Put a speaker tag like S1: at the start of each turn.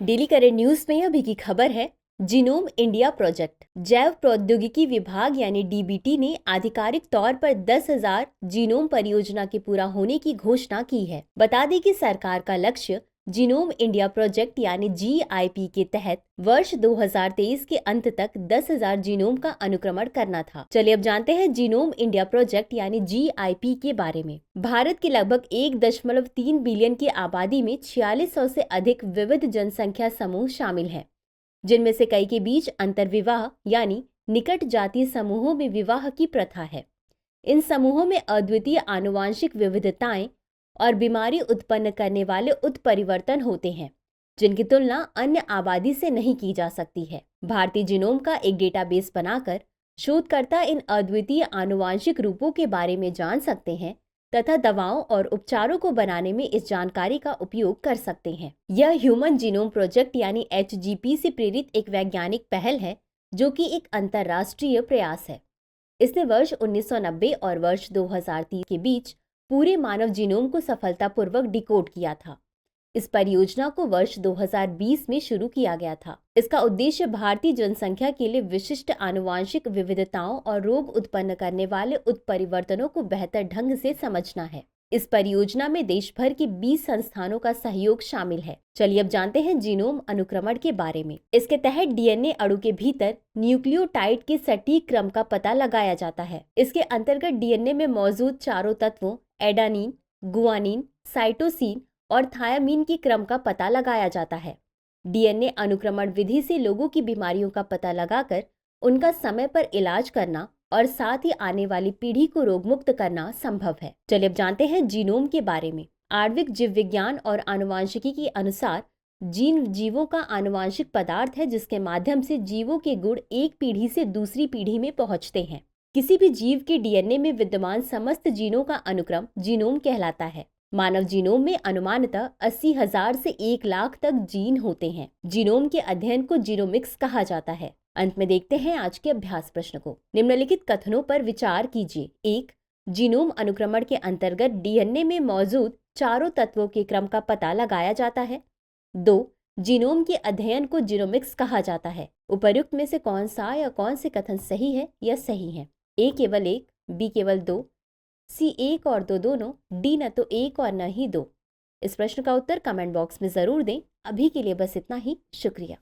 S1: Daily current news में अभी की खबर है, जीनोम इंडिया प्रोजेक्ट। जैव प्रौद्योगिकी विभाग यानी डीबीटी ने आधिकारिक तौर पर 10,000 जीनोम परियोजना के पूरा होने की घोषणा की है। बता दें कि सरकार का लक्ष्य जीनोम इंडिया प्रोजेक्ट यानी जीआईपी के तहत वर्ष 2023 के अंत तक 10,000 जीनोम का अनुक्रमण करना था। चलिए अब जानते हैं जीनोम इंडिया प्रोजेक्ट यानी जीआईपी के बारे में। भारत की लगभग 1.3 बिलियन की आबादी में 4600 से अधिक विविध जनसंख्या समूह शामिल हैं, जिनमें से कई के बीच अंतर्विवाह यानी निकट जातीय समूहों में विवाह की प्रथा है। इन समूहों में अद्वितीय आनुवांशिक विविधताएं और बीमारी उत्पन्न करने वाले उत्परिवर्तन होते हैं, जिनकी तुलना अन्य आबादी से नहीं की जा सकती है। भारतीय जीनोम का एक डेटाबेस बनाकर शोधकर्ता इन अद्वितीय आनुवांशिक रूपों के बारे में जान सकते हैं तथा दवाओं और उपचारों को बनाने में इस जानकारी का उपयोग कर सकते हैं। यह ह्यूमन जीनोम प्रोजेक्ट यानी HGP से प्रेरित एक वैज्ञानिक पहल है, जो कि एक अंतर्राष्ट्रीय प्रयास है। इसने वर्ष 1990 और वर्ष 2030 के बीच पूरे मानव जीनोम को सफलतापूर्वक डिकोड किया था। इस परियोजना को वर्ष 2020 में शुरू किया गया था। इसका उद्देश्य भारतीय जनसंख्या के लिए विशिष्ट आनुवांशिक विविधताओं और रोग उत्पन्न करने वाले उत्परिवर्तनों को बेहतर ढंग से समझना है। इस परियोजना में देश भर के 20 संस्थानों का सहयोग शामिल है। चलिए अब जानते हैं जीनोम अनुक्रमण के बारे में। इसके तहत डीएनए अणु के भीतर न्यूक्लियोटाइड के सटीक क्रम का पता लगाया जाता है। इसके अंतर्गत डीएनए में मौजूद चारों तत्वों एडानिन, गुआनिन, साइटोसिन और थायामीन के क्रम का पता लगाया जाता है। डीएनए अनुक्रमण विधि से लोगों की बीमारियों का पता लगाकर उनका समय पर इलाज करना और साथ ही आने वाली पीढ़ी को रोगमुक्त करना संभव है। चलिए अब जानते हैं जीनोम के बारे में। आणविक जीव विज्ञान और आनुवांशिकी के अनुसार जीन जीवों का आनुवांशिक पदार्थ है, जिसके माध्यम से जीवों के गुण एक पीढ़ी से दूसरी पीढ़ी में पहुंचते हैं। किसी भी जीव के डीएनए में विद्यमान समस्त जीनों का अनुक्रम जीनोम कहलाता है। मानव जीनोम में अनुमानतः 80,000 से 1 लाख तक जीन होते हैं। जीनोम के अध्ययन को जीनोमिक्स कहा जाता है। अंत में देखते हैं आज के अभ्यास प्रश्न को। निम्नलिखित कथनों पर विचार कीजिए। 1. जीनोम अनुक्रमण के अंतर्गत डीएनए में मौजूद चारों तत्वों के क्रम का पता लगाया जाता है। 2. जीनोम के अध्ययन को जीनोमिक्स कहा जाता है। उपर्युक्त में से कौन सा या कौन से कथन सही है या सही है? A केवल 1, B केवल 2, C 1 और 2 दोनों, D न तो 1 और न ही 2। इस प्रश्न का उत्तर कमेंट बॉक्स में जरूर दें। अभी के लिए बस इतना ही। शुक्रिया।